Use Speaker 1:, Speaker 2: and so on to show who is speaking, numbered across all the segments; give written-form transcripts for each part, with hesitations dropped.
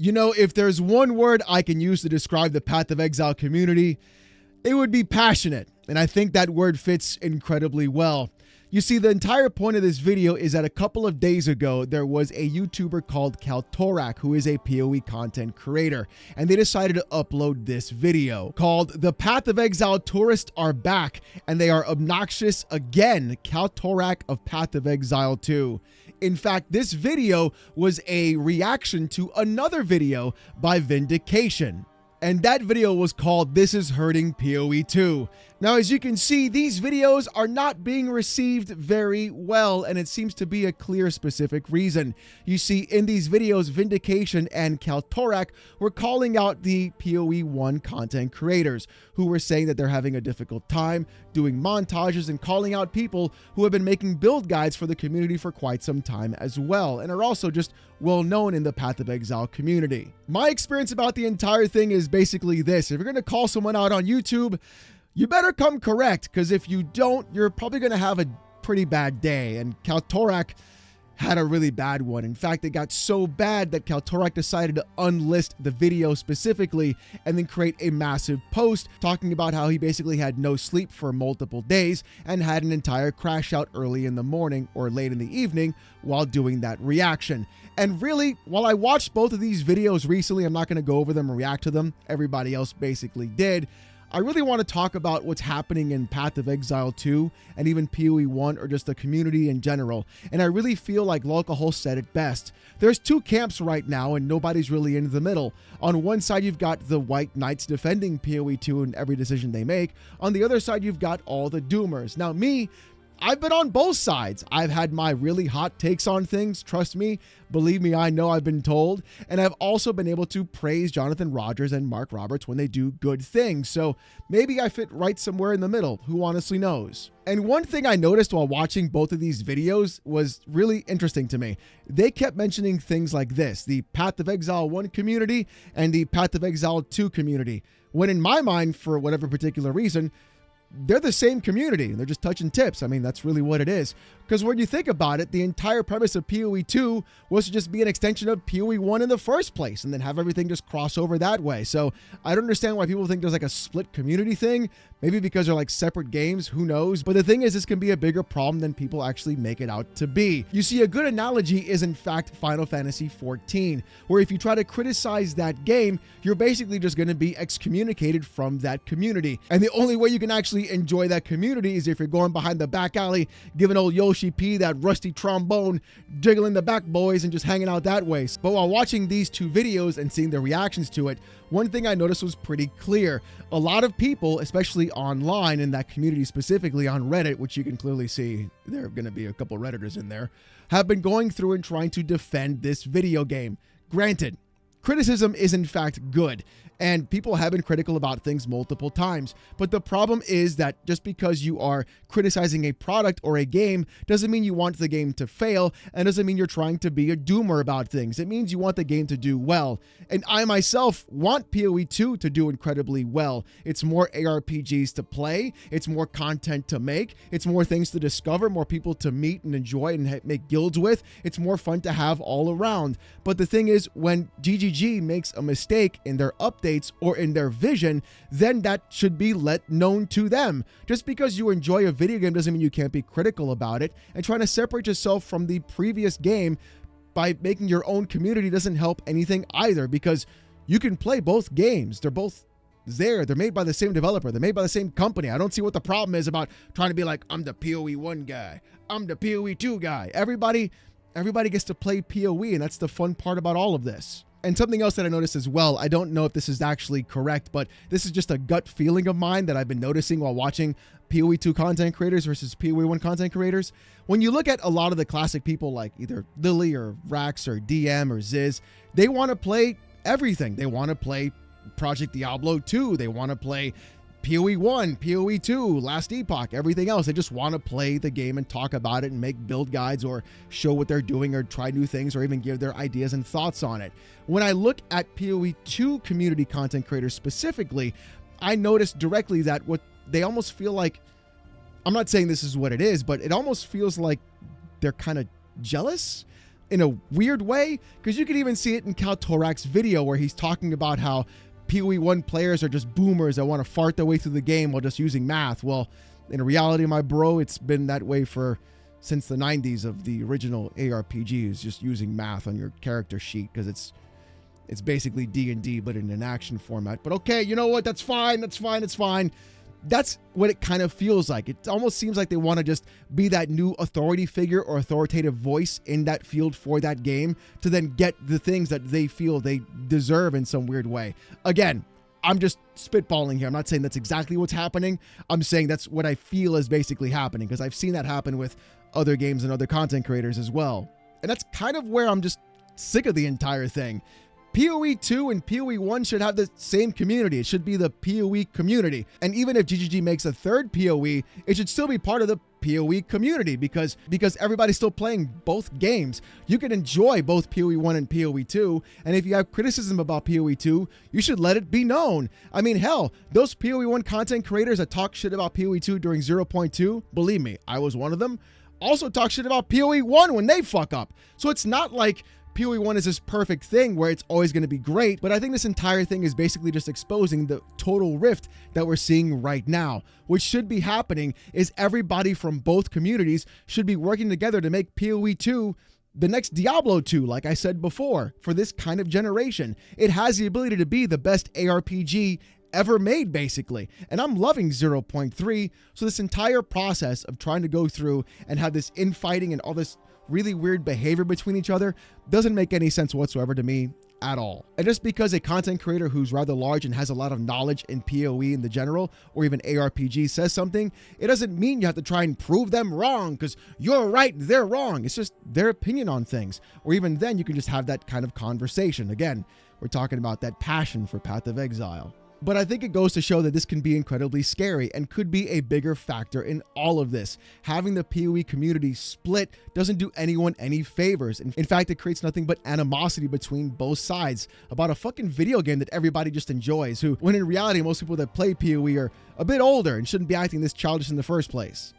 Speaker 1: You know, if there's one word I can use to describe the Path of Exile community, it would be passionate. And I think that word fits incredibly well. You see, the entire point of this video is that a couple of days ago, there was a YouTuber called Kalltorak, who is a PoE content creator, and they decided to upload this video called "The Path of Exile Tourists Are Back, and They Are Obnoxious Again, Kalltorak of Path of Exile 2. In fact, this video was a reaction to another video by Vindication. And that video was called "This is Hurting PoE2. Now, as you can see, these videos are not being received very well, and it seems to be a clear specific reason. You see, in these videos, Vindication and Kalltorak were calling out the PoE1 content creators, who were saying that they're having a difficult time doing montages and calling out people who have been making build guides for the community for quite some time as well, and are also just well known in the Path of Exile community. My experience about the entire thing is basically this: if you're going to call someone out on YouTube, you better come correct, because if you don't, you're probably going to have a pretty bad day. And Kalltorak had a really bad one. In fact, it got so bad that Kalltorak decided to unlist the video specifically and then create a massive post talking about how he basically had no sleep for multiple days and had an entire crash out early in the morning or late in the evening while doing that reaction. And really, while I watched both of these videos recently, I'm not going to go over them and react to them. Everybody else basically did. I really want to talk about what's happening in Path of Exile 2 and even PoE1, or just the community in general. And I really feel like Localhost said it best. There's two camps right now and nobody's really in the middle. On one side, you've got the White Knights defending PoE2 in every decision they make. On the other side, you've got all the doomers. Now me, I've been on both sides. I've had my really hot takes on things. Trust me, believe me, I know I've been told. And I've also been able to praise Jonathan Rogers and Mark Roberts when they do good things. So maybe I fit right somewhere in the middle. Who honestly knows? And one thing I noticed while watching both of these videos was really interesting to me. They kept mentioning things like this: the Path of Exile 1 community and the Path of Exile 2 community. When in my mind, for whatever particular reason, they're the same community. They're just touching tips. I mean, that's really what it is. Because when you think about it, the entire premise of PoE2 was to just be an extension of PoE1 in the first place and then have everything just cross over that way. So I don't understand why people think there's like a split community thing. Maybe because they're like separate games, who knows? But the thing is, this can be a bigger problem than people actually make it out to be. You see, a good analogy is in fact Final Fantasy XIV, where if you try to criticize that game, you're basically just going to be excommunicated from that community. And the only way you can actually enjoy that community is if you're going behind the back alley, giving old Yoshi P that rusty trombone, jiggling the back boys, and just hanging out that way. But while watching these two videos and seeing the reactions to it, one thing I noticed was pretty clear. A lot of people, especially online in that community, specifically on Reddit, which you can clearly see there are going to be a couple Redditors in there, have been going through and trying to defend this video game. Granted, criticism is in fact good, and people have been critical about things multiple times. But the problem is that just because you are criticizing a product or a game doesn't mean you want the game to fail, and doesn't mean you're trying to be a doomer about things. It means you want the game to do well. And I myself want PoE2 to do incredibly well. It's more ARPGs to play, it's more content to make, it's more things to discover, more people to meet and enjoy and make guilds with. It's more fun to have all around. But the thing is, when GGG makes a mistake in their updates or in their vision, then that should be let known to them. Just because you enjoy a video game doesn't mean you can't be critical about it, and trying to separate yourself from the previous game by making your own community doesn't help anything either, because you can play both games. They're both there. They're made by the same developer. They're made by the same company. I don't see what the problem is about trying to be like, I'm the PoE1 guy, I'm the PoE2 guy. Everybody gets to play PoE, and that's the fun part about all of this. And something else that I noticed as well, I don't know if this is actually correct, but this is just a gut feeling of mine that I've been noticing while watching PoE2 content creators versus PoE1 content creators. When you look at a lot of the classic people like either Lily or Rax or DM or Ziz, they want to play everything. They want to play Project Diablo 2. They want to play PoE1, PoE2, Last Epoch, everything else. They just want to play the game and talk about it and make build guides or show what they're doing or try new things or even give their ideas and thoughts on it. When I look at PoE2 community content creators specifically, I noticed directly that what they almost feel like, I'm not saying this is what it is, but it almost feels like they're kind of jealous. in a weird way, because you can even see it in Kalltorak's video where he's talking about how PoE1 players are just boomers that want to fart their way through the game while just using math. Well, in reality, my bro, it's been that way since the 90s of the original ARPGs, just using math on your character sheet, because it's basically D&D but in an action format. But okay, you know what? That's fine. It's fine. That's what it kind of feels like. It almost seems like they want to just be that new authority figure or authoritative voice in that field for that game to then get the things that they feel they deserve in some weird way. Again, I'm just spitballing here. I'm not saying that's exactly what's happening. I'm saying that's what I feel is basically happening, because I've seen that happen with other games and other content creators as well. And that's kind of where I'm just sick of the entire thing. PoE2 and PoE1 should have the same community. It should be the PoE community. And even if GGG makes a third PoE, it should still be part of the PoE community because everybody's still playing both games. You can enjoy both PoE1 and PoE2, and if you have criticism about PoE2, you should let it be known. I mean, hell, those PoE1 content creators that talk shit about PoE2 during 0.2, believe me, I was one of them, also talk shit about PoE1 when they fuck up. So it's not like PoE1 is this perfect thing where it's always going to be great, but I think this entire thing is basically just exposing the total rift that we're seeing right now. What should be happening is everybody from both communities should be working together to make PoE2 the next Diablo 2, like I said before, for this kind of generation. It has the ability to be the best ARPG ever made, basically. And I'm loving 0.3. So this entire process of trying to go through and have this infighting and all this really weird behavior between each other doesn't make any sense whatsoever to me at all. And just because a content creator who's rather large and has a lot of knowledge in PoE in the general, or even ARPG, says something, it doesn't mean you have to try and prove them wrong because you're right, they're wrong. It's just their opinion on things. Or even then, you can just have that kind of conversation. Again, we're talking about that passion for Path of Exile. But I think it goes to show that this can be incredibly scary and could be a bigger factor in all of this. Having the PoE community split doesn't do anyone any favors. In fact, it creates nothing but animosity between both sides about a fucking video game that everybody just enjoys, when in reality, most people that play PoE are a bit older and shouldn't be acting this childish in the first place.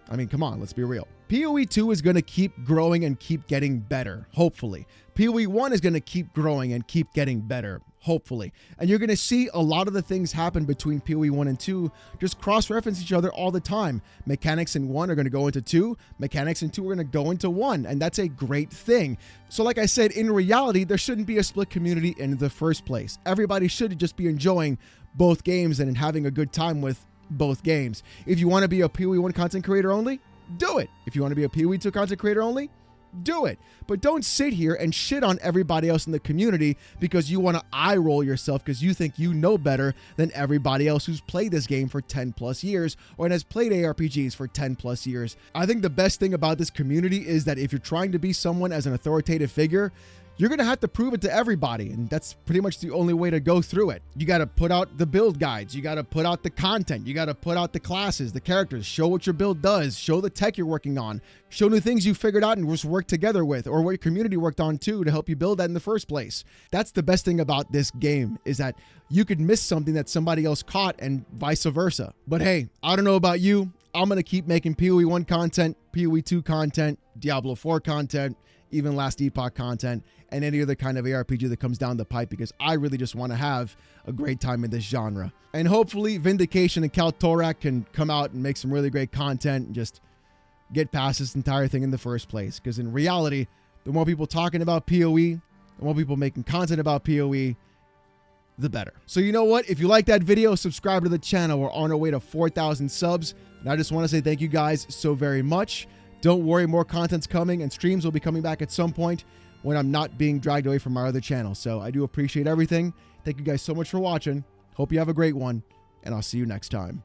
Speaker 1: I mean, come on, let's be real. PoE2 is going to keep growing and keep getting better, hopefully. PoE1 is going to keep growing and keep getting better, hopefully. And you're going to see a lot of the things happen between PoE1 and 2 just cross-reference each other all the time. Mechanics in 1 are going to go into 2. Mechanics in 2 are going to go into 1. And that's a great thing. So like I said, in reality, there shouldn't be a split community in the first place. Everybody should just be enjoying both games and having a good time with both games. If you want to be a PoE1 content creator only, do it. If you want to be a PoE2 content creator only, do it. But don't sit here and shit on everybody else in the community because you want to eye roll yourself because you think you know better than everybody else who's played this game for 10 plus years or has played ARPGs for 10 plus years. I think the best thing about this community is that if you're trying to be someone as an authoritative figure, you're going to have to prove it to everybody. And that's pretty much the only way to go through it. You got to put out the build guides. You got to put out the content. You got to put out the classes, the characters, show what your build does, show the tech you're working on, show new things you figured out and just work together with, or what your community worked on too to help you build that in the first place. That's the best thing about this game, is that you could miss something that somebody else caught and vice versa. But hey, I don't know about you. I'm going to keep making PoE1 content, PoE2 content, Diablo 4 content, even Last Epoch content, and any other kind of ARPG that comes down the pipe, because I really just want to have a great time in this genre. And hopefully Vindication and Kalltorak can come out and make some really great content and just get past this entire thing in the first place. Because in reality, the more people talking about PoE, the more people making content about PoE, the better. So you know what? If you like that video, subscribe to the channel. We're on our way to 4,000 subs. And I just want to say thank you guys so very much. Don't worry, more content's coming and streams will be coming back at some point when I'm not being dragged away from my other channel. So I do appreciate everything. Thank you guys so much for watching. Hope you have a great one, and I'll see you next time.